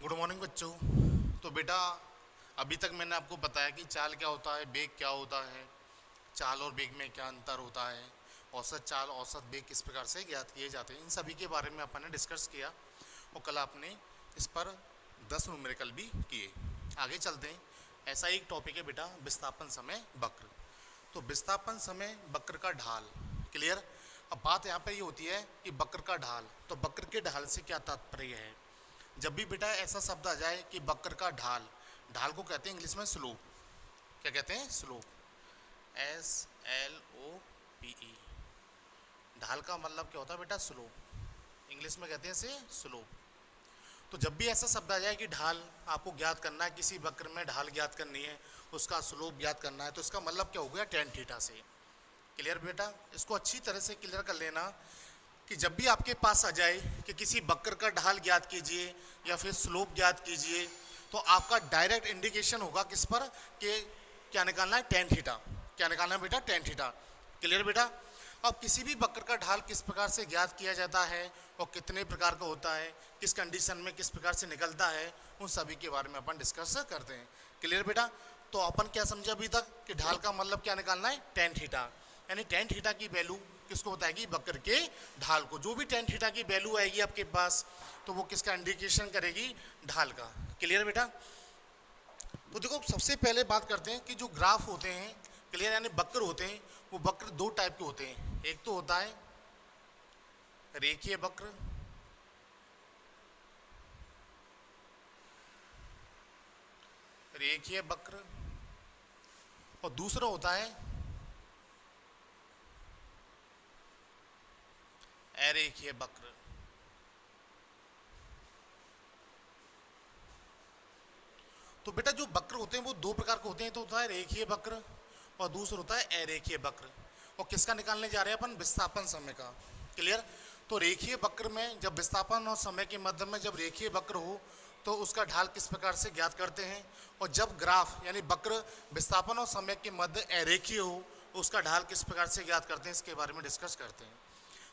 Good morning बच्चों। तो बेटा अभी तक मैंने आपको बताया कि चाल क्या होता है, बेग क्या होता है, चाल और बेग में क्या अंतर होता है, औसत चाल औसत बेग किस प्रकार से ज्ञात किए जाते हैं, इन सभी के बारे में अपन ने डिस्कस किया। और कल आपने इस पर 10 न्यूमेरिकल भी किए। आगे चलते हैं। ऐसा एक टॉपिक है बेटा, विस्थापन समय वक्र। तो विस्थापन समय वक्र का ढाल। क्लियर। अब बात यहाँ पे ये होती है कि वक्र का ढाल, तो वक्र के ढाल से क्या तात्पर्य है। जब भी बेटा ऐसा शब्द आ जाए कि वक्र का ढाल, ढाल को कहते हैं इंग्लिश में स्लोप। क्या कहते हैं? स्लोप। SLOPE। ढाल का मतलब क्या होता है बेटा? स्लोप। इंग्लिश में कहते हैं इसे स्लोप। तो जब भी ऐसा शब्द आ जाए कि ढाल आपको ज्ञात करना है, किसी वक्र में ढाल ज्ञात करनी है, उसका स्लोप ज्ञात करना है, तो इसका मतलब क्या हो गया? टेन थीटा से। क्लियर बेटा? इसको अच्छी तरह से क्लियर कर लेना कि जब भी आपके पास आ जाए कि किसी वक्र का ढाल ज्ञात कीजिए या फिर स्लोप ज्ञात कीजिए, तो आपका डायरेक्ट इंडिकेशन होगा किस पर कि क्या निकालना है? Tan theta. क्या निकालना है बेटा? Tan theta. क्लियर बेटा? अब किसी भी वक्र का ढाल किस प्रकार से ज्ञात किया जाता है और कितने प्रकार का होता है, किस कंडीशन में किस प्रकार से निकलता है, उन सभी के बारे में अपन डिस्कस करते हैं। क्लियर बेटा? तो अपन क्या समझे अभी तक कि ढाल का मतलब क्या निकालना है? Tan theta. यानी टेन थीटा की वैल्यू किसको बताएगी? वक्र के ढाल को। जो भी टेन थीटा की वैल्यू आएगी आपके पास, तो वो किसका इंडिकेशन करेगी? ढाल का। क्लियर बेटा? तो देखो सबसे पहले बात करते हैं कि जो ग्राफ होते हैं, क्लियर, यानी वक्र होते हैं, वो वक्र दो टाइप के होते हैं। एक तो होता है रेखीय वक्र, रेखीय वक्र, और दूसरा होता है अरेखीय वक्र। तो बेटा जो वक्र होते हैं वो दो प्रकार के होते हैं। तो होता है रेखीय वक्र और दूसरा होता है अरेखीय वक्र। और किसका निकालने जा रहे हैं अपन? विस्थापन समय का। क्लियर? तो रेखीय वक्र में जब विस्थापन और समय के मध्य में जब रेखीय वक्र हो, तो उसका ढाल किस प्रकार से ज्ञात करते हैं। और जब ग्राफ यानी वक्र विस्थापन और समय के मध्य अरेखीय हो, उसका ढाल किस प्रकार से ज्ञात करते हैं, इसके बारे में डिस्कस करते हैं।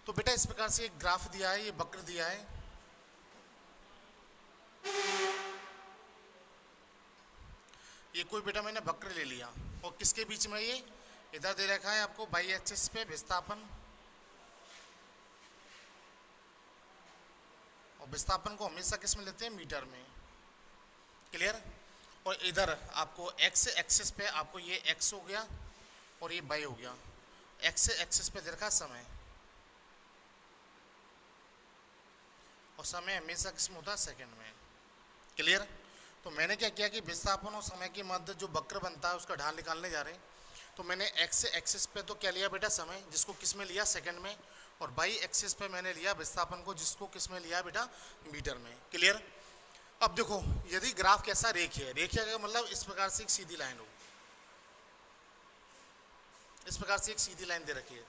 तो बेटा इस प्रकार से एक ग्राफ दिया है, ये वक्र दिया है। ये कोई बेटा मैंने वक्र ले लिया और किसके बीच में? ये इधर दे रखा है आपको बाई एक्सिस पे विस्थापन, और विस्थापन को हमेशा किस में लेते हैं? मीटर में। क्लियर? और इधर आपको एक्स एक्सिस पे आपको ये एक्स हो गया और ये वाई हो गया। एक्स एक्सिस पे दे रखा समय, और समय हमेशा किस में होता है? सेकंड में। क्लियर? तो मैंने क्या किया कि विस्थापन और समय के मध्य जो वक्र बनता है उसका ढाल निकालने जा रहे हैं। तो मैंने एक्स एक्सिस पे तो क्या लिया बेटा? समय, जिसको किस में लिया? सेकंड में। और बाई एक्सिस पे मैंने लिया विस्थापन को, जिसको किस में लिया बेटा? मीटर में। क्लियर? अब देखो यदि ग्राफ कैसा? रेखीय है। रेखीय का मतलब इस प्रकार से एक सीधी लाइन हो, इस प्रकार से एक सीधी लाइन दे रखी है।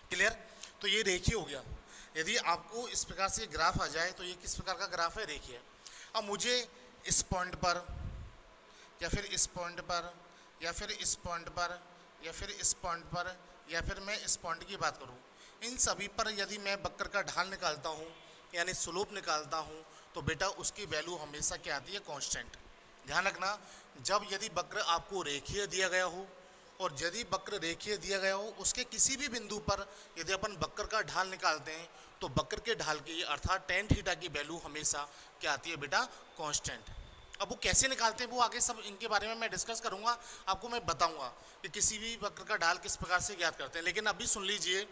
क्लियर? तो ये रेखीय हो गया। यदि आपको इस प्रकार से ग्राफ आ जाए तो ये किस प्रकार का ग्राफ है? रेखीय। अब मुझे इस पॉइंट पर या फिर इस पॉइंट पर या फिर इस पॉइंट पर या फिर इस पॉइंट पर या फिर मैं इस पॉइंट की बात करूं, इन सभी पर यदि मैं वक्र का ढाल निकालता हूं यानी स्लोप निकालता हूं, तो बेटा उसकी वैल्यू हमेशा क्या आती है? कांस्टेंट। ध्यान रखना, जब यदि वक्र आपको रेखीय दिया गया हो और यदि वक्र रेखीय दिया गया हो, उसके किसी भी बिंदु पर यदि अपन वक्र का ढाल निकालते हैं, तो वक्र के ढाल की अर्थात टेन थीटा की वैल्यू हमेशा क्या आती है बेटा? कांस्टेंट। अब वो कैसे निकालते हैं वो आगे सब इनके बारे में मैं डिस्कस करूंगा, आपको मैं बताऊंगा कि किसी भी वक्र का ढाल किस प्रकार से ज्ञात करते हैं। लेकिन अभी सुन लीजिए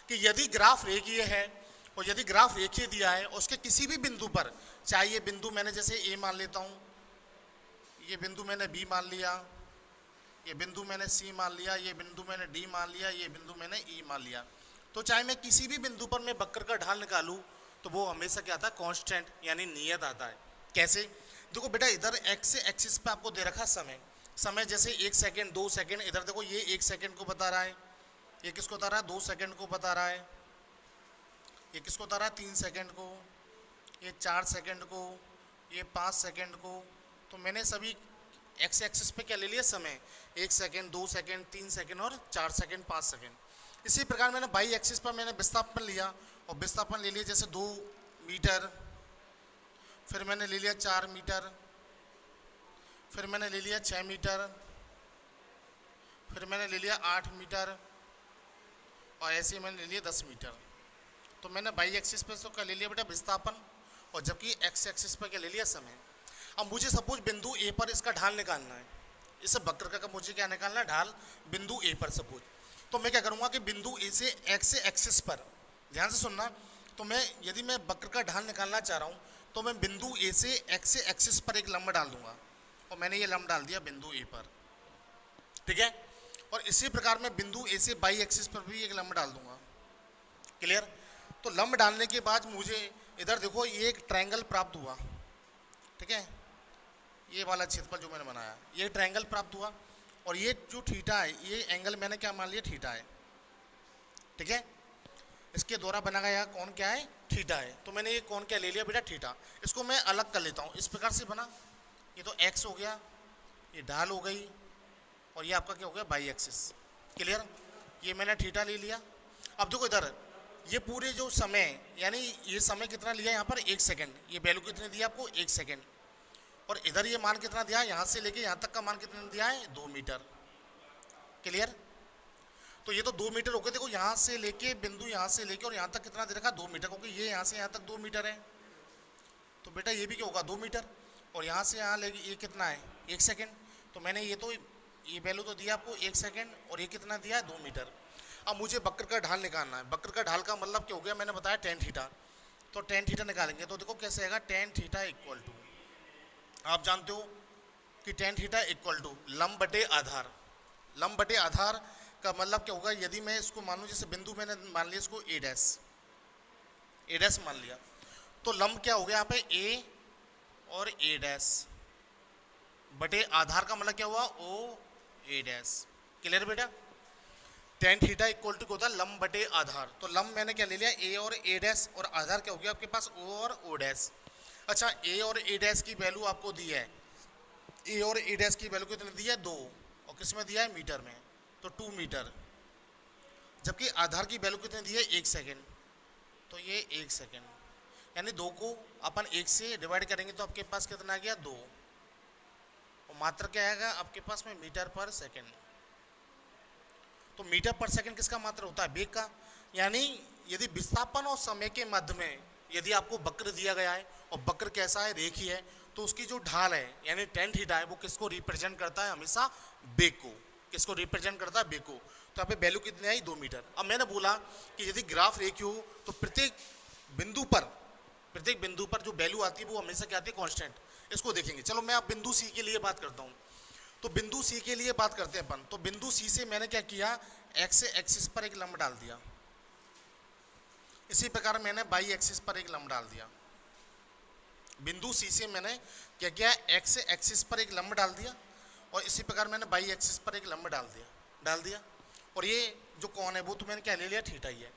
कि यदि ग्राफ रेखीय है और यदि ग्राफ रेखीय दिया है, उसके किसी भी बिंदु पर, चाहे ये बिंदु मैंने जैसे ए मान लेता हूँ, ये बिंदु मैंने बी मान लिया, ये बिंदु मैंने सी मान लिया, ये बिंदु मैंने डी मान लिया, ये बिंदु मैंने ई मान लिया, तो चाहे मैं किसी भी बिंदु पर मैं वक्र का ढाल निकालूं, तो वो हमेशा क्या आता है? कांस्टेंट यानी नियत आता है। कैसे? देखो बेटा इधर एक्स एक्सिस पे आपको दे रखा समय, समय जैसे 1 सेकंड 2 सेकंड, इधर देखो ये 1 सेकंड को बता रहा है, ये किसको बता रहा है? 2 सेकंड को बता रहा है, ये किसको बता रहा है? 3 सेकंड को, ये 4 सेकंड को, ये 5 सेकंड को। तो मैंने सभी एक्स एक्सिस पे क्या ले लिया? समय। 1 सेकंड 2 सेकंड 3 सेकंड और 4 सेकंड 5 सेकंड। इसी प्रकार मैंने बाई एक्सिस पर मैंने विस्थापन लिया और विस्थापन ले लिया जैसे 2 मीटर, फिर मैंने ले लिया 4 मीटर, फिर मैंने ले लिया 6 मीटर, फिर मैंने ले लिया 8 मीटर, और ऐसे ही मैंने ले लिया 10 मीटर। तो मैंने बाई एक्सिस पे तो क्या ले लिया बेटा विस्थापन, और जबकि एक्स एक्सिस पर क्या ले लिया समय। अब मुझे सपोज बिंदु ए पर इसका ढाल निकालना है, इस वक्र का मुझे क्या निकालना है, ढाल बिंदु ए पर सपोज। तो मैं क्या करूँगा कि बिंदु ए से एक्स एक्सिस पर, ध्यान से सुनना, तो मैं यदि मैं वक्र का ढाल निकालना चाह रहा हूँ तो मैं बिंदु ए से एक्स एक्सिस पर एक लंब डाल दूंगा, और मैंने ये लंब डाल दिया बिंदु ए पर, ठीक है। और इसी प्रकार मैं बिंदु ए से बाई एक्सिस पर भी एक लंब डाल दूंगा, क्लियर। तो लंब डालने के बाद मुझे इधर देखो ये एक ट्रायंगल प्राप्त हुआ, ठीक है, ये वाला क्षेत्रफल जो मैंने बनाया ये ट्रायंगल प्राप्त हुआ, और ये जो थीटा है ये एंगल मैंने क्या मान लिया, थीटा है, ठीक है। इसके द्वारा बना गया कौन क्या है, थीटा है। तो मैंने ये कौन क्या ले लिया बेटा, थीटा। इसको मैं अलग कर लेता हूँ, इस प्रकार से बना, ये तो एक्स हो गया, ये ढाल हो गई, और ये आपका क्या हो गया, बाई एक्सिस, क्लियर। ये मैंने थीटा ले लिया। अब देखो इधर ये पूरे जो समय, यानी ये समय कितना लिया यहाँ पर, 1 सेकेंड, ये वैल्यू कितनी दिया आपको, 1 सेकेंड, और इधर ये मान कितना दिया है, यहाँ से लेके यहाँ तक का मान कितना दिया है, 2 मीटर, क्लियर। तो ये तो 2 मीटर हो गए, देखो यहाँ से लेके बिंदु यहाँ से लेके और यहाँ तक कितना दे रखा, 2 मीटर, क्योंकि ये यहाँ से यहाँ तक 2 मीटर है, तो बेटा ये भी क्या होगा, 2 मीटर, और यहाँ से यहाँ लेके ये कितना है, 1 सेकेंड। तो मैंने ये वैल्यू तो दिया आपको 1 सेकेंड, और ये कितना दिया है, 2 मीटर। अब मुझे वक्र का ढाल निकालना है। वक्र का ढाल का मतलब क्या हो गया, मैंने बताया tan थीटा, तो tan थीटा निकालेंगे। तो देखो कैसे आएगा, tan थीटा इक्वल टू, आप जानते हो कि tan थीटा इक्वल टू लंब बटे आधार। लंब बटे आधार का मतलब क्या होगा, यदि मैं इसको मानूं, जैसे बिंदु मैंने मान लिया इसको ए डैश मान लिया, तो लंब क्या हो गया यहाँ पे, ए और ए डैश बटे आधार का मतलब क्या हुआ, ओ ए डैश, क्लियर बेटा। tan थीटा इक्वल टू होता है लंब बटे आधार। तो लंब मैंने क्या ले लिया, ए और ए डैश, और आधार क्या हो गया आपके पास, ओ और ओ डैश। अच्छा, ए और ए डैश की वैल्यू आपको दी है, ए और ए डैश की वैल्यू कितनी दी है, 2, और किस में दिया है, मीटर में, तो 2 मीटर। जबकि आधार की वैल्यू कितनी दी है, 1 सेकेंड, तो ये 1 सेकेंड, यानी 2 को अपन 1 से डिवाइड करेंगे तो आपके पास कितना आ गया, 2, और मात्रा क्या आएगा आपके पास में, मीटर पर सेकेंड। तो मीटर पर सेकंड किसका मात्रा होता है, वेग का। यानी यदि विस्थापन और समय के मध्य में यदि आपको वक्र दिया गया है और वक्र कैसा है, रेखीय है, तो उसकी जो ढाल है यानी tan थीटा है वो किसको रिप्रेजेंट करता है, हमेशा वेग को। किसको रिप्रेजेंट करता है, वेग को। तो यहाँ पे वैल्यू कितनी आई, 2 मीटर। अब मैंने बोला कि यदि ग्राफ रेखीय हो तो प्रत्येक बिंदु पर जो वैल्यू आती है वो हमेशा क्या आती है, कॉन्स्टेंट। इसको देखेंगे। चलो मैं अब बिंदु सी के लिए बात करता हूँ। तो बिंदु सी के लिए बात करते हैं अपन। तो बिंदु सी से मैंने क्या किया, एक्स एक्सिस पर एक लंब डाल दिया। इसी प्रकार मैंने वाई एक्सिस पर एक लंब डाल दिया। बिंदु सी से मैंने क्या किया, एक्स एक्सिस पर एक लंब डाल दिया, और इसी प्रकार मैंने वाई एक्सिस पर एक लंब डाल दिया। और ये जो कौन है वो तो मैंने क्या ले लिया, थीटा ही है।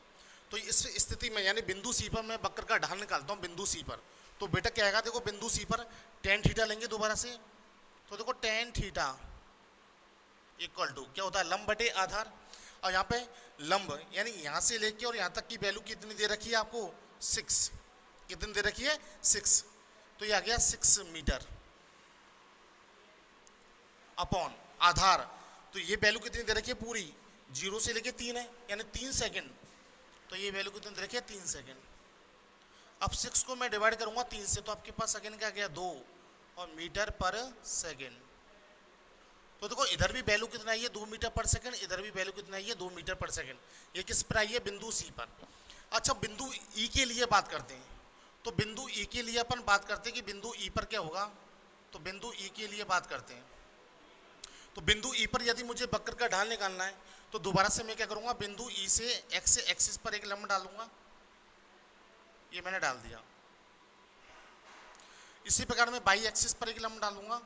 तो इस स्थिति में यानी बिंदु सी पर मैं वक्र का ढाल निकालता हूँ बिंदु सी पर। तो बेटा क्या आएगा, देखो बिंदु सी पर tan थीटा लेंगे दोबारा से। तो देखो tan थीटा इक्वल टू क्या होता है, लंब बटे आधार। और यहाँ पे लंब यानी यहाँ से लेके और यहाँ तक की वैल्यू कितनी दे रखी है आपको, 6। कितनी दे रखी है, 6। तो ये आ गया 6 मीटर अपॉन आधार। तो ये वैल्यू कितनी दे रखी है, पूरी 0 से लेके 3 है, यानी 3 सेकेंड। तो ये वैल्यू कितनी दे रखी है, 3 सेकेंड। अब 6 को मैं डिवाइड करूंगा 3 से, तो आपके पास सेकेंड क्या गया, 2, और मीटर पर सेकेंड। तो देखो इधर भी वैल्यू कितना आई है, 2 मीटर पर सेकेंड। इधर भी वैल्यू कितना आई है, 2 मीटर पर सेकेंड। ये किस पर आई है, बिंदु सी पर। अच्छा, बिंदु ई के लिए बात करते हैं। तो बिंदु ई के लिए अपन बात करते हैं कि बिंदु ई पर क्या होगा। तो बिंदु ई के लिए बात करते हैं। तो बिंदु ई पर यदि मुझे वक्र का ढाल निकालना है तो दोबारा से मैं क्या करूंगा, बिंदु ई से एक्स एक्सिस पर एक लंब डालूंगा। ये मैंने डाल दिया। इसी प्रकार मैं बाई एक्सिस पर एक लंब डालूंगा,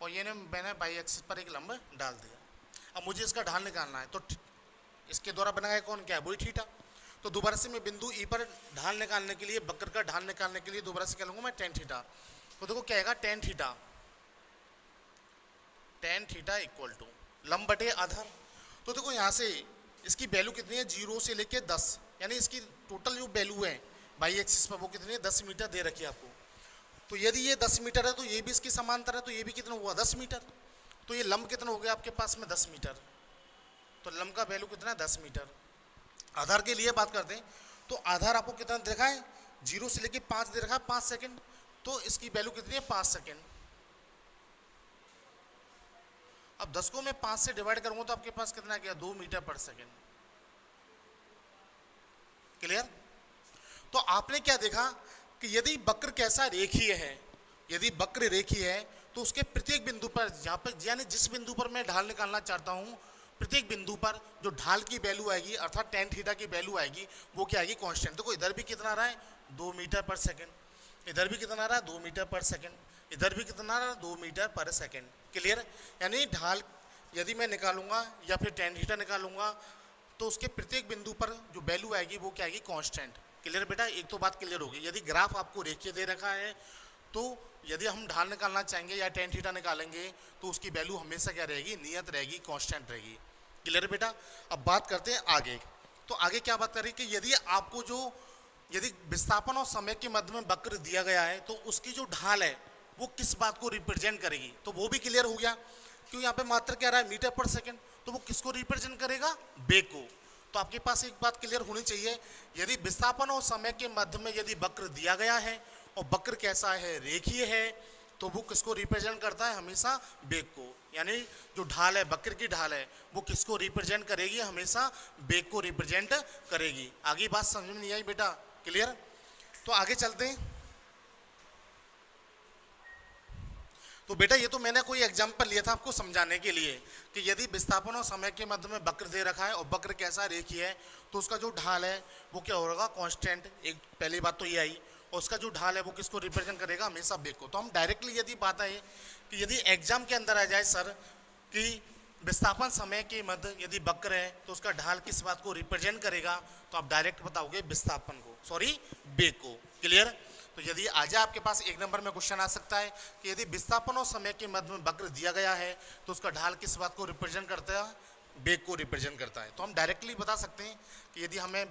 और ये मैंने बाई एक्सिस पर एक लंब डाल दिया। अब मुझे इसका ढाल निकालना है, तो इसके द्वारा बनाया कौन क्या है, वही थीटा। तो दोबारा से मैं बिंदु ई पर ढाल निकालने के लिए, वक्र का ढाल निकालने के लिए दोबारा से क्या लूंगा मैं, tan थीटा। तो देखो क्या आएगा, tan थीटा इक्वल टू लंब बटे आधार। तो देखो यहाँ से इसकी वैल्यू कितनी है, 0 से लेके 10, यानी इसकी टोटल जो वैल्यू है बाई एक्सिस पर वो कितनी है, 10 मीटर दे रखी है आपको। तो यदि ये 10 मीटर है तो ये भी इसकी समांतर है, तो ये भी कितना हुआ 10 मीटर। तो ये लंब कितना हो गया आपके पास में 10 मीटर। तो लंब का वैल्यू कितना है 10 मीटर। आधार के लिए बात करते हैं तो आधार आपको कितना देखा है 0 से लेके 5 दे रखा है 5 सेकंड, तो इसकी वैल्यू कितनी है 5 सेकंड। अब 10 को मैं 5 से डिवाइड करूंगा तो आपके पास कितना गया 2 मीटर पर सेकंड। क्लियर। तो आपने क्या देखा कि यदि वक्र कैसा रेखीय है, यदि वक्र रेखीय है तो उसके प्रत्येक बिंदु पर जहां पर यानी जिस बिंदु पर मैं ढाल निकालना चाहता हूं प्रत्येक बिंदु पर जो ढाल की वैल्यू आएगी अर्थात tan थीटा की वैल्यू आएगी वो क्या आएगी कांस्टेंट। देखो इधर भी कितना आ रहा है 2 मीटर पर सेकंड, इधर भी कितना आ रहा है 2 मीटर पर सेकंड, इधर भी कितना आ रहा है 2 मीटर पर सेकंड। क्लियर। यानी ढाल यदि मैं निकालूंगा या फिर tan थीटा निकालूंगा तो उसके प्रत्येक बिंदु पर जो वैल्यू आएगी वो क्या आएगी कांस्टेंट। क्लियर बेटा, एक तो बात क्लियर होगी। यदि ग्राफ आपको रेखीय दे रखा है तो यदि हम ढाल निकालना चाहेंगे या tan थीटा निकालेंगे तो उसकी वैल्यू हमेशा क्या रहेगी नियत रहेगी, कांस्टेंट रहेगी। क्लियर बेटा। अब बात करते हैं आगे। तो आगे क्या बात करें कि यदि आपको जो यदि विस्थापन और समय के मध्य में वक्र दिया गया है तो उसकी जो ढाल है वो किस बात को रिप्रेजेंट करेगी, तो वो भी क्लियर हो गया। क्यों यहाँ पे मात्र क्या रहा है मीटर पर सेकंड, तो वो किसको रिप्रेजेंट करेगा वेग को। तो आपके पास एक बात क्लियर होनी चाहिए, यदि विस्थापन और समय के मध्य में यदि वक्र दिया गया है और वक्र कैसा है रेखीय है तो वो किसको रिप्रेजेंट करता है हमेशा वेग को। यानी जो ढाल है वक्र की ढाल है वो किसको रिप्रेजेंट करेगी हमेशा वेग को रिप्रेजेंट करेगी। आगे बात समझ में नहीं आई बेटा। क्लियर। तो आगे चलते हैं। तो बेटा ये तो मैंने कोई एग्जांपल लिया था आपको समझाने के लिए कि यदि विस्थापन और समय के मध्य में वक्र दे रखा है और वक्र कैसा रेखीय है तो उसका जो ढाल है वो क्या होगा कांस्टेंट। एक पहली बात तो ये आई, और उसका जो ढाल है वो किसको रिप्रेजेंट करेगा हमेशा वेग को। तो हम डायरेक्टली यदि बात है कि यदि एग्जाम के अंदर आ जाए सर कि विस्थापन समय के मध्य यदि वक्र है तो उसका ढाल किस बात को रिप्रेजेंट करेगा, तो आप डायरेक्ट बताओगे विस्थापन को, सॉरी वेग को। क्लियर। तो यदि आ जाए आपके पास एक नंबर में क्वेश्चन आ सकता है कि यदि विस्थापन और समय के मध्य में वक्र दिया गया है तो उसका ढाल किस बात को रिप्रेजेंट करता है वेग को रिप्रेजेंट करता है। तो हम डायरेक्टली बता सकते हैं कि यदि हमें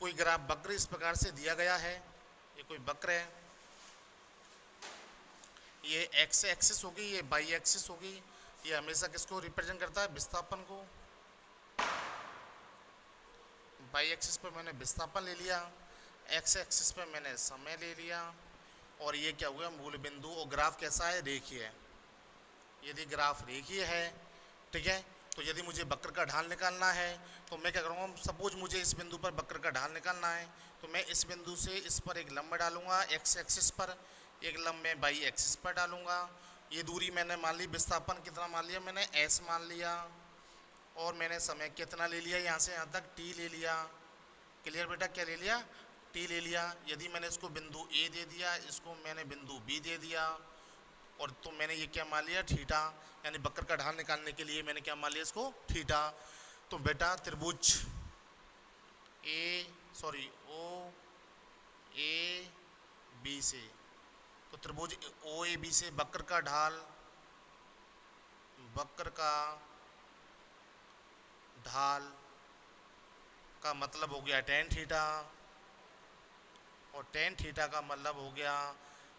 कोई ग्राफ वक्र इस प्रकार से दिया गया है, ये कोई वक्र है, ये एक्स एक्सिस होगी, ये वाई एक्सिस होगी, ये हमेशा किसको रिप्रेजेंट करता है विस्थापन को। वाई एक्सिस पर मैंने विस्थापन ले लिया, एक्स एक्सिस पे मैंने समय ले लिया और ये क्या हुआ मूल बिंदु। और ग्राफ कैसा है रेखीय है। यदि ग्राफ रेखीय है ठीक है तो यदि मुझे वक्र का ढाल निकालना है तो मैं क्या करूँगा, सपोज मुझे इस बिंदु पर वक्र का ढाल निकालना है तो मैं इस बिंदु से इस पर एक लंब डालूंगा एक्स एक्सिस पर, एक लंब मैं वाई एक्सिस पर डालूंगा। ये दूरी मैंने मान ली, विस्थापन कितना मान लिया मैंने एस मान लिया, और मैंने समय कितना ले लिया यहाँ से यहाँ तक टी ले लिया। क्लियर बेटा, क्या ले लिया टी ले लिया। यदि मैंने इसको बिंदु ए दे दिया, इसको मैंने बिंदु बी दे दिया, और तो मैंने ये क्या मान लिया थीटा, यानी वक्र का ढाल निकालने के लिए मैंने क्या मान लिया इसको थीटा। तो बेटा त्रिभुज ओ ए बी से, तो त्रिभुज ओ ए बी से वक्र का ढाल का मतलब हो गया tan थीटा, और tan थीटा का मतलब हो गया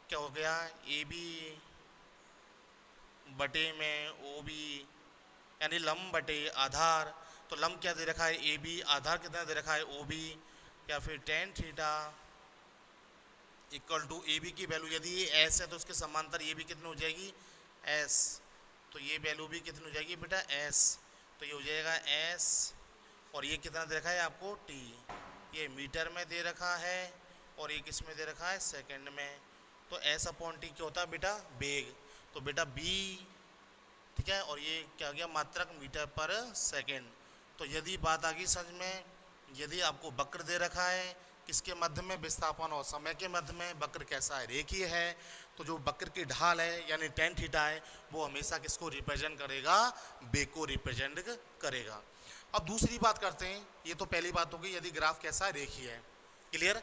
क्या हो गया ए बी बटे में ओ बी, यानी लंब बटे आधार। तो लंब क्या दे रखा है ए बी, आधार कितना दे रखा है ओ बी, या फिर tan theta equal to A B की वैल्यू यदि ये एस है तो उसके समांतर ये भी कितनी हो जाएगी एस, तो ये वैल्यू भी कितनी हो जाएगी बेटा एस, तो ये हो जाएगा एस, और ये कितना दे रखा है आपको टी, ये मीटर में दे रखा है और ये किस में दे रखा है सेकंड में। तो एस अपॉन टी क्या होता है बेटा वेग, तो बेटा बी ठीक है, और ये क्या गया मात्रक मीटर पर सेकंड। तो यदि बात आ गई समझ में, यदि आपको वक्र दे रखा है किसके मध्य में विस्थापन और समय के मध्य में, वक्र कैसा है रेखीय है, तो जो वक्र की ढाल है यानी tan थीटा है वो हमेशा किसको रिप्रेजेंट करेगा वेग को रिप्रेजेंट करेगा। अब दूसरी बात करते हैं, ये तो पहली बात होगी यदि ग्राफ कैसा है रेखीय है। क्लियर।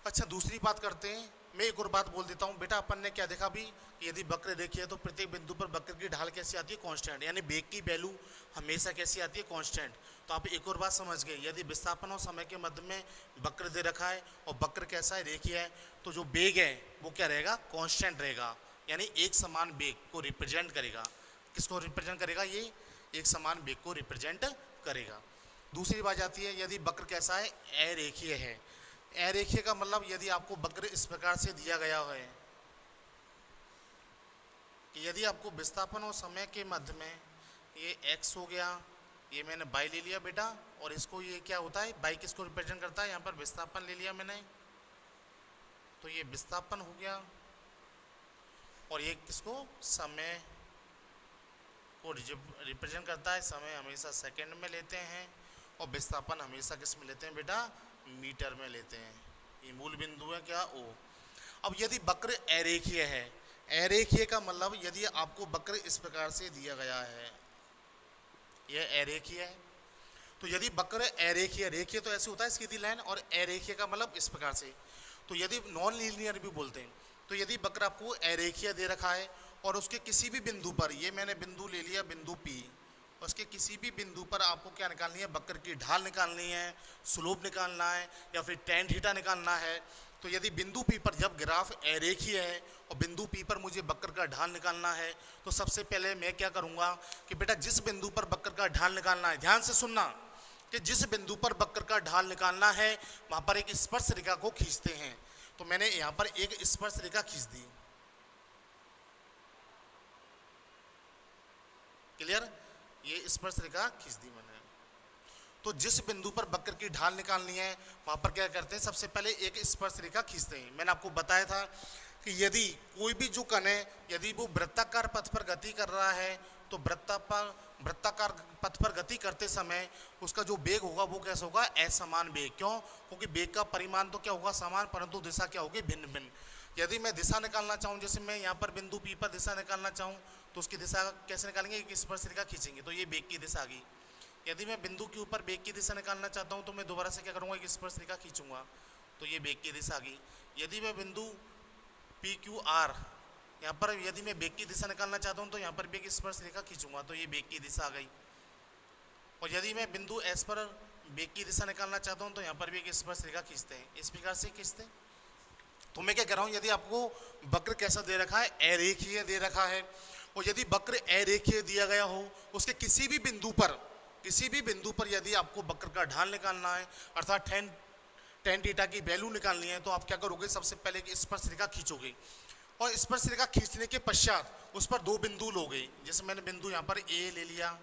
अच्छा दूसरी बात करते हैं मैं एक और बात बोल देता हूँ बेटा, अपन ने क्या देखा अभी कि यदि वक्र रेखीय है तो प्रत्येक बिंदु पर वक्र की ढाल कैसी आती है, कांस्टेंट, यानी वेग की वैल्यू हमेशा कैसी आती है, कांस्टेंट। तो आप एक और बात समझ गए, यदि विस्थापन और समय के मध्य में वक्र दे रखा है और वक्र कैसा है, रेखीय है, तो जो वेग है वो क्या रहेगा, कांस्टेंट रहेगा, यानी एक समान वेग को रिप्रेजेंट करेगा। किसको रिप्रेजेंट करेगा, ये एक समान वेग को रिप्रेजेंट करेगा। दूसरी बात आती है, यदि वक्र कैसा है, अरेखीय है। अरेखीय का मतलब यदि आपको वक्र इस प्रकार से दिया गया है कि यदि आपको विस्थापन और समय के मध्य में ये x हो गया, ये मैंने y ले लिया बेटा, और इसको ये क्या होता है, y किसको रिप्रेजेंट करता है, यहाँ पर विस्थापन ले लिया मैंने, तो ये विस्थापन हो गया, और ये किसको, समय को रिप्रेजेंट करता है। समय हमेशा सेकंड में लेते हैं और विस्थापन हमेशा किस में लेते हैं बेटा, मीटर में लेते हैं। ये मूल बिंदु है क्या, ओ। अब यदि वक्र अरेखीय है, अरेखीय का मतलब यदि आपको वक्र इस प्रकार से दिया गया है, यह अरेखीय है, तो यदि वक्र अरेखीय, रेखीय तो ऐसे होता है सीधी लाइन, और अरेखीय का मतलब इस प्रकार से, तो यदि नॉन लीनियर भी बोलते हैं, तो यदि वक्र आपको अरेखीय दे रखा है और उसके किसी भी बिंदु पर, ये मैंने बिंदु ले लिया बिंदु P, उसके किसी भी बिंदु पर आपको क्या निकालनी है, वक्र की ढाल निकालनी है, स्लोप निकालना है, या फिर tan थीटा निकालना है। तो यदि बिंदु P पर जब ग्राफ अरेखीय है और बिंदु P पर मुझे वक्र का ढाल निकालना है, तो सबसे पहले मैं क्या करूँगा कि बेटा जिस बिंदु पर वक्र का ढाल निकालना है, ध्यान से सुनना, कि जिस बिंदु पर वक्र का ढाल निकालना है वहाँ पर एक स्पर्श रेखा को खींचते हैं। तो मैंने यहाँ पर एक स्पर्श रेखा खींच दी, क्लियर, ये स्पर्श रेखा खींच दी मैंने। तो जिस बिंदु पर वक्र की ढाल निकालनी है वहां पर क्या करते हैं, सबसे पहले एक स्पर्श रेखा खींचते हैं। मैंने आपको बताया था कि यदि कोई भी जो कण है, यदि वो वृत्ताकार पथ पर गति कर रहा है, तो वृत्ताकार पथ पर गति करते समय उसका जो वेग होगा वो कैसा होगा, असमान वेग। क्यों, क्योंकि वेग का परिमाण तो क्या होगा, समान, परंतु दिशा क्या होगी, भिन्न भिन्न। यदि मैं दिशा निकालना चाहूँ, जैसे मैं यहाँ पर बिंदु P पर दिशा निकालना चाहूँ, तो उसकी दिशा कैसे निकालेंगे, एक स्पर्श रेखा खींचेंगे, तो ये वेग की दिशा आ गई। यदि मैं बिंदु के ऊपर वेग की दिशा निकालना चाहता हूँ तो मैं दोबारा से क्या करूँगा, एक स्पर्श रेखा खींचूंगा, तो ये वेग की दिशा आ गई। यदि मैं बिंदु PQR यहाँ पर यदि मैं वेग की दिशा निकालना चाहता हूँ तो यहाँ पर भी एक स्पर्श रेखा खींचूंगा, तो ये वेग की दिशा आ गई। और यदि मैं बिंदु S पर वेग की दिशा निकालना चाहता हूँ तो यहाँ पर भी एक स्पर्श रेखा खींचते हैं, इस प्रकार से खींचते हैं। तो मैं क्या कर रहा हूँ, यदि आपको वक्र कैसा दे रखा है, अरेखीय दे रखा है, और यदि वक्र अरेखीय दिया गया हो, उसके किसी भी बिंदु पर यदि आपको वक्र का ढाल निकालना है, अर्थात tan थीटा की वैल्यू निकालनी है, तो आप क्या करोगे, सबसे पहले एक स्पर्श रेखा खींचोगे, और स्पर्श रेखा खींचने के पश्चात उस पर दो बिंदु लोगे। जैसे मैंने बिंदु यहाँ पर A ले लिया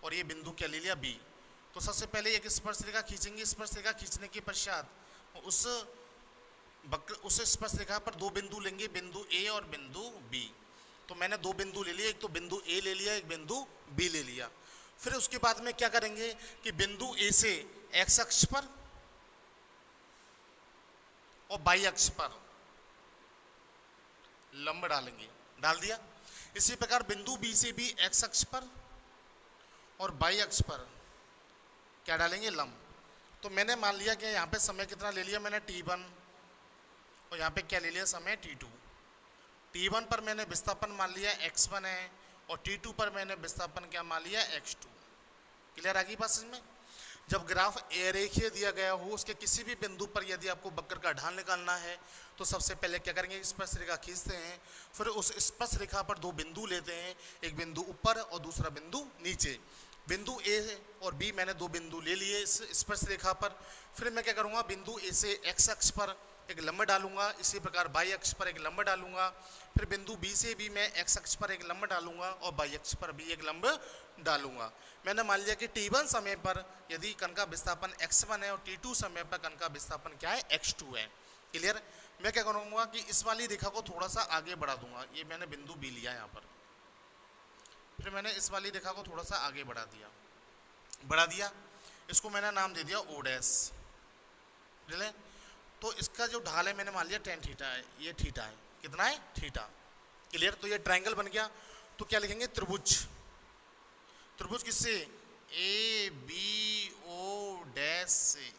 और ये बिंदु क्या ले लिया, B। तो सबसे पहले एक स्पर्श रेखा खींचेंगे, स्पर्श रेखा खींचने के पश्चात उस स्पर्श रेखा पर दो बिंदु लेंगे, बिंदु A और बिंदु B। तो मैंने दो बिंदु ले लिए, एक तो बिंदु A ले लिया, एक बिंदु B ले लिया। फिर उसके बाद में क्या करेंगे कि बिंदु A से x अक्ष पर और y अक्ष पर लंब डालेंगे, डाल दिया। इसी प्रकार बिंदु B से भी x अक्ष पर और y अक्ष पर क्या डालेंगे, लंब। तो मैंने मान लिया कि यहाँ पे समय कितना ले लिया मैंने, t1, और यहाँ पे क्या ले लिया, समय t2। t1 पर मैंने विस्थापन मान लिया x1 है, और t2 पर मैंने विस्थापन क्या मान लिया, x2। क्लियर आ गई बात समझ में। जब ग्राफ अरेखीय दिया गया हो, उसके किसी भी बिंदु पर यदि आपको वक्र का ढाल निकालना है, तो सबसे पहले क्या करेंगे, स्पर्श रेखा खींचते हैं, फिर उस स्पर्श रेखा पर दो बिंदु लेते हैं, एक बिंदु ऊपर और दूसरा बिंदु नीचे। बिंदु A और B मैंने दो बिंदु ले लिए इस स्पर्श रेखा पर। फिर मैं क्या करूँगा, बिंदु A से x अक्ष पर एक लंब डालूंगा, इसी प्रकार y अक्ष पर एक लंब डालूंगा। फिर बिंदु B से भी मैं x अक्ष पर एक लंब डालूंगा और y अक्ष पर भी एक लंब डालूंगा। मैंने मान लिया कि t1 समय पर यदि कण का विस्थापन x1 है और t2 समय पर कण का विस्थापन क्या है, x2 है। क्लियर। मैं क्या करूँगा कि इस वाली रेखा को थोड़ा सा आगे बढ़ा दूंगा, ये मैंने बिंदु B लिया यहाँ पर, फिर मैंने इस वाली रेखा को थोड़ा सा आगे बढ़ा दिया, इसको मैंने नाम दे दिया O डैश। तो इसका जो ढाल है मैंने मान लिया tan थीटा है, ये थीटा है, कितना है, थीटा। क्लियर। तो ये ट्रायंगल बन गया। तो क्या लिखेंगे, त्रिभुज किससे, ABO डैश से।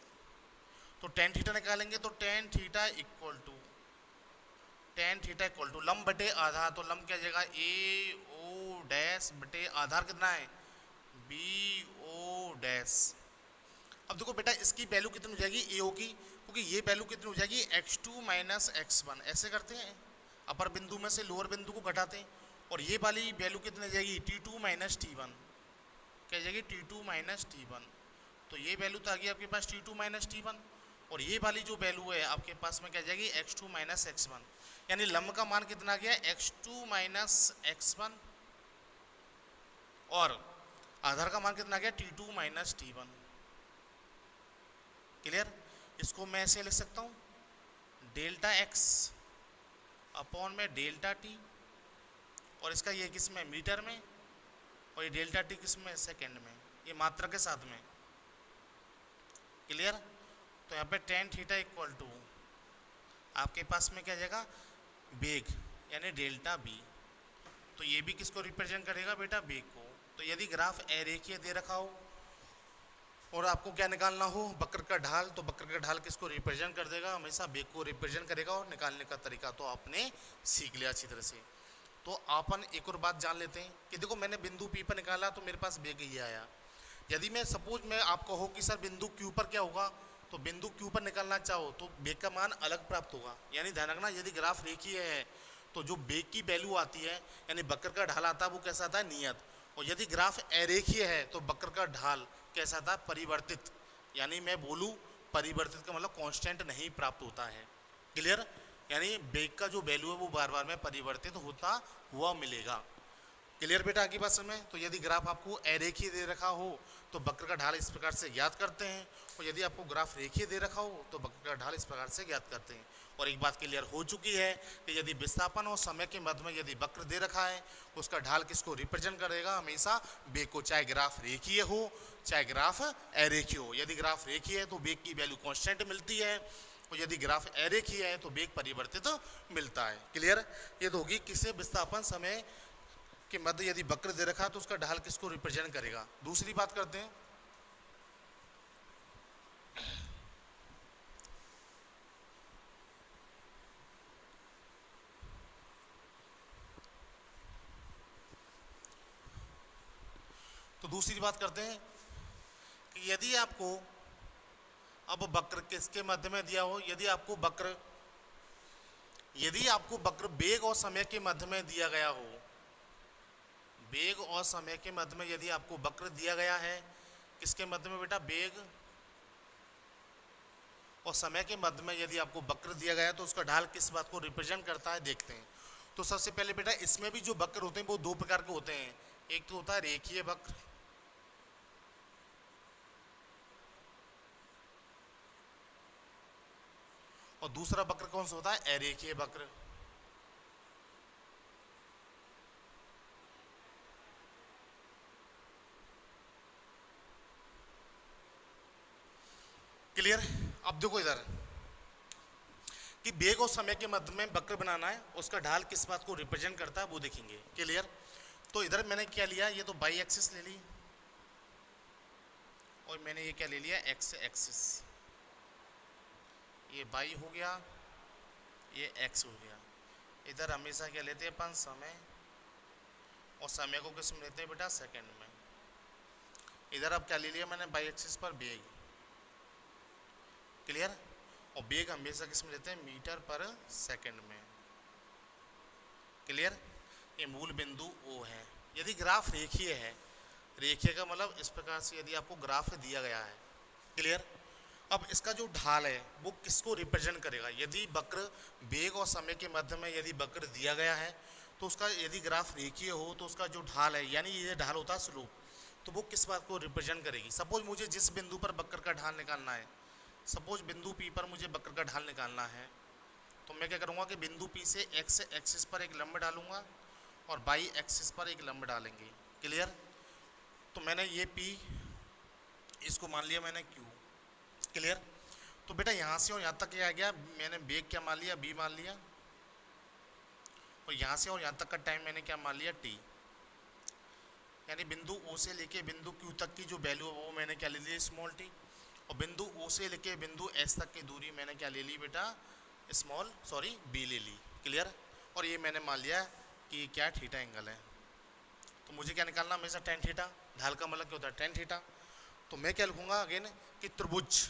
तो tan थीटा निकालेंगे, तो tan theta equal to tan theta equal to लंब बटे आधार, तो लंब क्या जाएगा ए ओ डैश बटे आधार कितना है बी ओ डैश। अब देखो बेटा इसकी वैल्यू कितनी हो जाएगी ए ओ की, क्योंकि ये वैल्यू कितनी हो जाएगी x2 माइनस x1, ऐसे करते हैं अपर बिंदु में से लोअर बिंदु को घटाते हैं। और ये वाली वैल्यू कितनी हो जाएगी t2 माइनस t1, क्या जाएगी t2 माइनस t1। तो ये वैल्यू तो आ गई आपके पास t2 माइनस t1, और ये वाली जो वैल्यू है आपके पास में क्या जाएगी x2 माइनस x1, यानी लंब का मान कितना आ गया x2 माइनस x1, और आधार का मान कितना आ गया t2 माइनस t1। क्लियर? इसको मैं ऐसे लिख सकता हूँ डेल्टा x अपॉन में डेल्टा t, और इसका ये किस में मीटर में, और ये डेल्टा t किस में सेकेंड में, ये मात्रा के साथ में। क्लियर? तो यहाँ पे टेन थीटा इक्वल टू आपके पास में क्या जाएगा वेग यानी डेल्टा बी, तो ये भी किसको रिप्रेजेंट करेगा बेटा वेग को। तो यदि ग्राफ अरेखीय दे रखा हो और आपको क्या निकालना हो वक्र का ढाल, तो वक्र का ढाल किसको रिप्रेजेंट कर देगा, हमेशा वेग को रिप्रेजेंट करेगा, और निकालने का तरीका तो आपने सीख लिया अच्छी तरह से। तो अपन एक और बात जान लेते हैं कि देखो मैंने बिंदु पी पर निकाला तो मेरे पास वेग ये आया। यदि मैं सपोज मैं आपको हो कि सर बिंदु क्यू पर क्या होगा, तो बिंदु क्यू पर निकालना चाहो तो वेग का मान अलग प्राप्त होगा। यानी ध्यान रखना यदि ग्राफ रेखीय है तो जो वेग की वैल्यू आती है यानी वक्र का ढाल आता है वो कैसा आता है नियत, और यदि ग्राफ अरेखीय है तो वक्र का ढाल कैसा आता है परिवर्तित, यानी मैं बोलूँ परिवर्तित का मतलब कांस्टेंट नहीं प्राप्त होता है। क्लियर? यानी वेग का जो वैल्यू है वो बार बार में परिवर्तित होता हुआ मिलेगा। क्लियर बेटा आगे बात समझ? तो यदि ग्राफ आपको अरेखीय दे रखा हो तो वक्र का ढाल इस प्रकार से ज्ञात करते हैं, और यदि आपको ग्राफ रेखीय दे रखा हो तो वक्र का ढाल इस प्रकार से ज्ञात करते हैं। और एक बात क्लियर हो चुकी है कि यदि विस्थापन और समय के मध्य में यदि वक्र दे रखा है उसका ढाल किसको रिप्रेजेंट करेगा, हमेशा वेग को, चाहे ग्राफ रेखीय हो चाहे ग्राफ अरेखीय हो। यदि ग्राफ रेखीय है तो वेग की वैल्यू कांस्टेंट मिलती है, और यदि ग्राफ अरेखीय है तो वेग परिवर्तित मिलता है। क्लियर? ये तो होगी किसी विस्थापन समय के मध्य यदि वक्र दे रखा है तो उसका ढाल किसको रिप्रेजेंट करेगा। दूसरी बात करते हैं, तो दूसरी बात करते हैं कि यदि आपको अब वक्र किसके मध्य में दिया हो, यदि आपको वक्र वेग और समय के मध्य में दिया गया हो, वेग और समय के मध्य में यदि आपको वक्र दिया गया है, किसके मध्य में बेटा वेग और समय के मध्य में यदि आपको वक्र दिया गया है तो उसका ढाल किस बात को रिप्रेजेंट करता है देखते हैं। तो सबसे पहले बेटा इसमें भी जो वक्र होते हैं वो दो प्रकार के होते हैं, एक तो होता है रेखीय वक्र, और दूसरा वक्र कौन सा होता है अरेखीय वक्र। क्लियर? अब देखो इधर कि वेग और समय के मध्य में वक्र बनाना है, उसका ढाल किस बात को रिप्रेजेंट करता है वो देखेंगे। क्लियर? तो इधर मैंने क्या लिया, ये तो बाई एक्सिस ले ली, और मैंने ये क्या ले लिया एक्स एक्सिस, ये बाई हो गया ये एक्स हो गया। इधर हमेशा क्या लेते हैं अपन समय, और समय को किस में लेते हैं बेटा सेकंड में। इधर अब क्या ले लिया मैंने बाई एक्सिस पर वेग। क्लियर? और वेग हमेशा किस में लेते हैं मीटर पर सेकंड में। क्लियर? ये मूल बिंदु O है। यदि ग्राफ रेखीय है, रेखीय का मतलब इस प्रकार से यदि आपको ग्राफ दिया गया है। क्लियर? अब इसका जो ढाल है वो किसको रिप्रेजेंट करेगा, यदि वक्र वेग और समय के मध्य में यदि वक्र दिया गया है तो उसका यदि ग्राफ रेखीय हो तो उसका जो ढाल है यानी ये ढाल होता है स्लोप, तो वो किस बात को रिप्रेजेंट करेगी। सपोज मुझे जिस बिंदु पर वक्र का ढाल निकालना है, सपोज बिंदु P पर मुझे वक्र का ढाल निकालना है, तो मैं क्या करूँगा कि बिंदु P से एक्स एक्सिस पर एक लंब डालूंगा और वाई एक्सिस पर एक लंब डालेंगे। क्लियर? तो मैंने ये P इसको मान लिया मैंने Q। क्लियर? तो बेटा यहाँ से और यहाँ तक क्या आ गया, मैंने वेग क्या मान लिया b मान लिया, और यहाँ से और यहाँ तक का टाइम मैंने क्या मान लिया t। यानी बिंदु O से लेके बिंदु Q तक की जो वैल्यू है वो मैंने क्या ले ली स्मॉल t, और बिंदु O से लेके बिंदु S तक की दूरी मैंने क्या ले ली बेटा b ले ली। क्लियर। और ये मैंने मान लिया कि क्या थीटा एंगल है। तो मुझे क्या निकालना हमेशा टेन थीटा, ढाल का मतलब क्या होता है टेन थीटा। तो मैं क्या लिखूंगा अगेन कि त्रिभुज,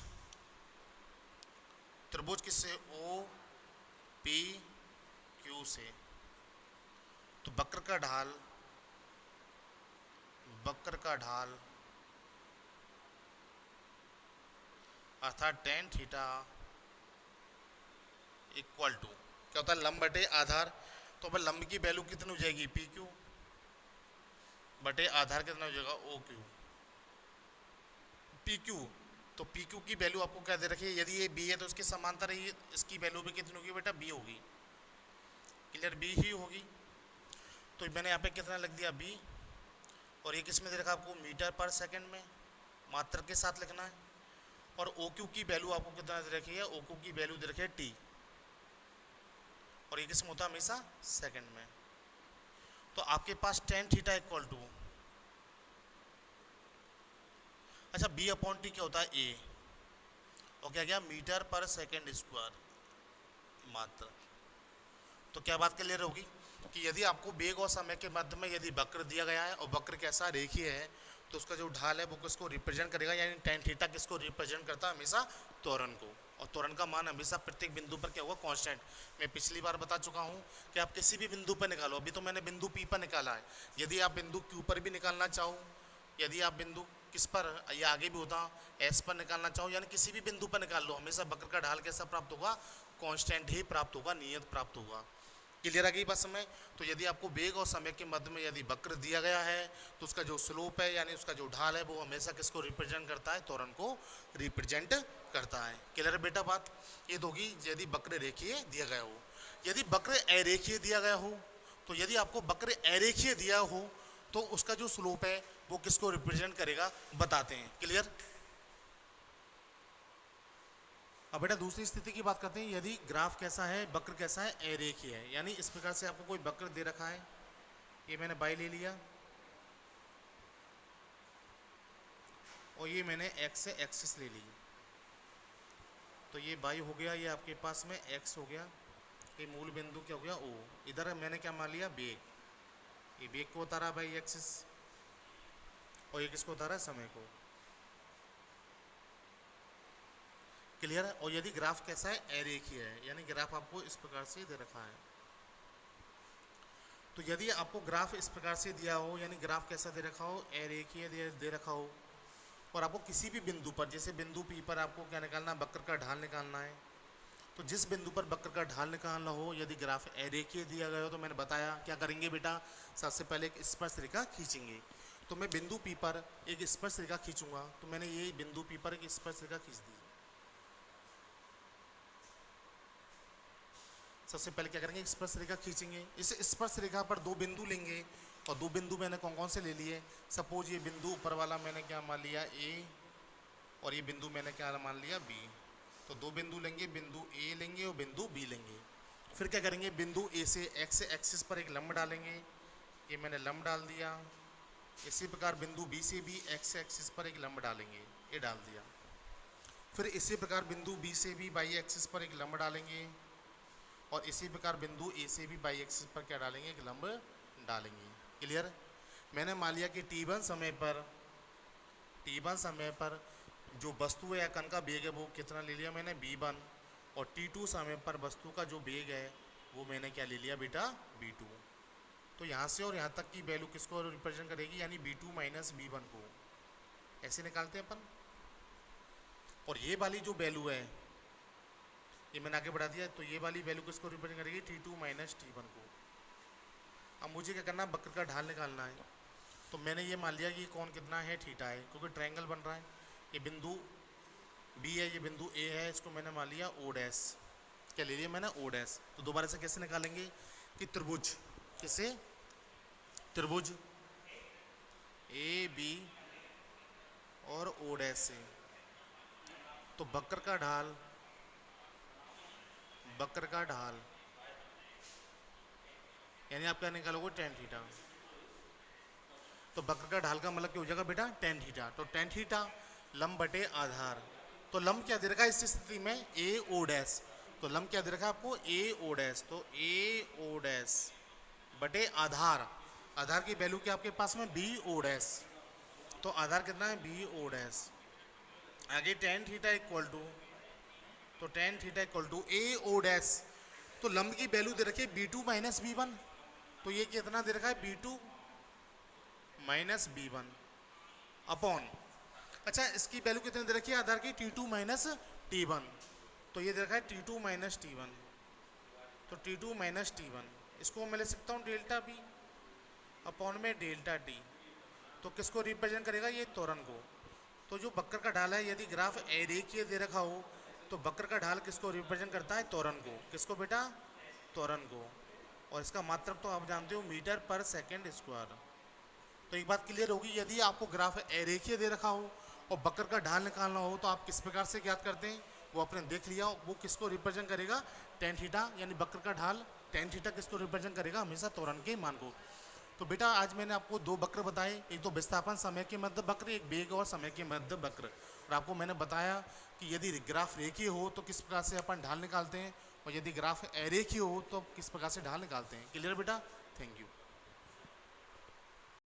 त्रिभुज किससे, ओ पी क्यू से। तो वक्र का ढाल, वक्र का ढाल अर्थात टेन थीटा इक्वल टू क्या होता है, लंब बटे आधार। तो अब लंब की वैल्यू कितनी हो जाएगी, पी क्यू बटे आधार कितना हो जाएगा, ओ क्यू। पी क्यू, तो पी क्यू की वैल्यू आपको क्या दे रखी है, यदि ये बी है तो इसके समांतर है, इसकी वैल्यू भी कितनी होगी बेटा, बी होगी। क्लियर, बी ही होगी। तो मैंने यहाँ पे कितना लिख दिया, बी। और ये किस में दे रखा आपको, मीटर पर सेकंड में, मात्रक के साथ लिखना है। और ओ क्यू की वैल्यू आपको कितना दे रखी है, ओ क्यू की वैल्यू दे रखी है टी। और ये किस में होता है, हमेशा सेकंड में। तो आपके पास टेन थीटा इक्वल टू, अच्छा बी अपॉन टी क्या होता है, ए। और क्या गया, मीटर पर सेकंड स्क्वायर मात्रक। तो क्या बात क्लियर होगी कि यदि आपको वेग और समय के मध्य में यदि वक्र दिया गया है और वक्र कैसा रेखीय है, तो उसका जो ढाल है वो किसको रिप्रेजेंट करेगा, यानी टेन थीटा किसको रिप्रेजेंट करता है, हमेशा त्वरण को। और त्वरण का मान हमेशा प्रत्येक बिंदु पर क्या हुआ, कांस्टेंट। मैं पिछली बार बता चुका हूँ कि आप किसी भी बिंदु पर निकालो, अभी तो मैंने बिंदु पी पर निकाला है, यदि आप बिंदु क्यू पर भी निकालना चाहो, यदि आप बिंदु किस पर, ये आगे भी होता एस पर निकालना चाहो, यानी किसी भी बिंदु पर निकाल लो, हमेशा वक्र का ढाल कैसा प्राप्त होगा, कांस्टेंट ही प्राप्त होगा, नियत प्राप्त होगा। क्लियर आ गई बात समय। तो यदि आपको वेग और समय के मध्य में यदि वक्र दिया गया है, तो उसका जो स्लोप है यानी उसका जो ढाल है वो हमेशा किसको रिप्रेजेंट करता है, त्वरण को रिप्रेजेंट करता है। क्लियर है बेटा बात। ये दोगी यदि वक्र रेखीय दिया गया हो। यदि वक्र अरेखीय दिया गया हो, तो यदि आपको वक्र अरेखीय दिया हो तो उसका जो स्लोप है वो किसको रिप्रेजेंट करेगा, बताते हैं। क्लियर। अब बेटा दूसरी स्थिति की बात करते हैं, यदि ग्राफ कैसा है, वक्र कैसा है, अरेखीय है। यानी इस प्रकार से आपको कोई वक्र दे रखा है, ये मैंने बाई ले लिया और ये मैंने एक्स से एक्सिस ले ली, तो ये बाई हो गया, ये आपके पास में एक्स हो गया, ये मूल बिंदु क्या हो गया, ओ। इधर मैंने क्या मान लिया, वेग, ये वेग को उतारा बाई एक्सिस और ये किसको उतारा, समय को। क्लियर है। और यदि ग्राफ कैसा है, अरेखीय है, यानी ग्राफ आपको इस प्रकार से दे रखा है। तो यदि आपको ग्राफ इस प्रकार से दिया हो, यानी ग्राफ कैसा दे रखा हो, अरेखीय दे रखा हो, और आपको किसी भी बिंदु पर, जैसे बिंदु पी पर आपको क्या निकालना, वक्र का ढाल निकालना है, तो जिस बिंदु पर वक्र का ढाल निकालना हो, यदि ग्राफ अरेखीय दिया गया हो, तो मैंने बताया क्या करेंगे बेटा, सबसे पहले एक स्पर्श रेखा खींचेंगे। तो मैं बिंदु पी पर एक स्पर्श रेखा खींचूंगा, तो मैंने ये बिंदु पी पर एक स्पर्श रेखा खींच दी। सबसे पहले क्या करेंगे, स्पर्श रेखा खींचेंगे। इस स्पर्श रेखा पर दो बिंदु लेंगे, और दो बिंदु मैंने कौन कौन से ले लिए, सपोज ये बिंदु ऊपर वाला मैंने क्या मान लिया, ए, और ये बिंदु मैंने क्या मान लिया, बी। तो दो बिंदु लेंगे, बिंदु ए लेंगे और बिंदु बी लेंगे। फिर क्या करेंगे, बिंदु ए से एक्स एक्सिस पर एक लंब डालेंगे, ये मैंने लंब डाल दिया। इसी प्रकार बिंदु बी से भी एक्स एक्सिस पर एक लंब डालेंगे, ये डाल दिया। फिर इसी प्रकार बिंदु बी से भी वाई एक्सिस पर एक लंब डालेंगे, और इसी प्रकार बिंदु ए से भी वाई एक्सिस पर क्या डालेंगे, एक लंब डालेंगे। क्लियर। मैंने मान लिया कि t1 समय पर जो वस्तु है या कण का वेग है वो कितना ले लिया मैंने, v1, और t2 समय पर वस्तु का जो वेग है वो मैंने क्या ले लिया बेटा, v2। तो यहाँ से और यहाँ तक की वैल्यू किसको रिप्रेजेंट करेगी, यानी v2 माइनस v1 को, ऐसे निकालते हैं अपन। और ये वाली जो वैल्यू है ये मैंने आगे बढ़ा दिया, तो ये वाली वैल्यू किसको रिप्रेजेंट करेगी, t2 माइनस t1 को। अब मुझे क्या करना है, वक्र का ढाल निकालना है। तो मैंने ये मान लिया कि कौन कितना है, थीटा है, क्योंकि ट्रायंगल बन रहा है। ये बिंदु बी है, ये बिंदु ए है, इसको मैंने मान लिया ओ डैश, क्या ले लिया मैंने, ओ डैश। तो दोबारा से कैसे निकालेंगे कि त्रिभुज, किसे, त्रिभुज ए बी और ओ डैश से, तो वक्र का ढाल, वक्र का ढाल यानी आप क्या निकालोगे, टेन थीटा। तो वक्र का ढाल का मतलब क्या हो जाएगा बेटा, टेन थीटा। तो टेन थीटा लंब बटे आधार, तो लंब क्या दे रखा है इस स्थिति में, ए ओ डैश, तो लंब क्या दे रखा है आपको, ए ओ डैश, तो ए ओ डैश बटे आधार, आधार की वैल्यू क्या आपके पास में, बी ओ डैश, तो आधार कितना है, बी ओ डैश। आगे टेन थीटा इक्वल टू, तो tan theta equal to A O dash, तो लंब की वैल्यू दे रखी है B two minus B one, तो ये कितना दे रखा है, B two minus B one upon, अच्छा इसकी वैल्यू कितनी दे रखी है आधार की, T two minus T one, तो ये दे रखा है T two minus T one, तो T two minus T one, इसको मैं ले सकता हूँ डेल्टा बी अपॉन में डेल्टा डी, तो किसको रिप्रेजेंट करेगा, ये त्वरण को। तो जो वक्र का ढाल है, यदि ग्राफ अरेखीय दे रखा हो तो वक्र का ढाल किसको रिप्रेजेंट करता है, त्वरण को। किसको बेटा, त्वरण को। और इसका मात्रक तो आप जानते हो मीटर पर सेकेंड स्क्वायर। तो एक बात क्लियर होगी, यदि आपको ग्राफ अरेखीय दे रखा हो और वक्र का ढाल निकालना हो तो आप किस प्रकार से ज्ञात करते हैं, वो आपने देख लिया। वो किसको रिप्रेजेंट करेगा, टेन थीटा, यानी वक्र का ढाल टेन थीटा किसको रिप्रेजेंट करेगा, हमेशा त्वरण के मान को। तो बेटा आज मैंने आपको दो वक्र बताए, एक तो विस्थापन समय के मध्य वक्र, एक वेग और समय के मध्य वक्र। और आपको मैंने बताया कि यदि ग्राफ रेखीय हो तो किस प्रकार से अपन ढाल निकालते हैं, और यदि ग्राफ अरेखीय हो तो किस प्रकार से ढाल निकालते हैं। क्लियर बेटा, थैंक यू।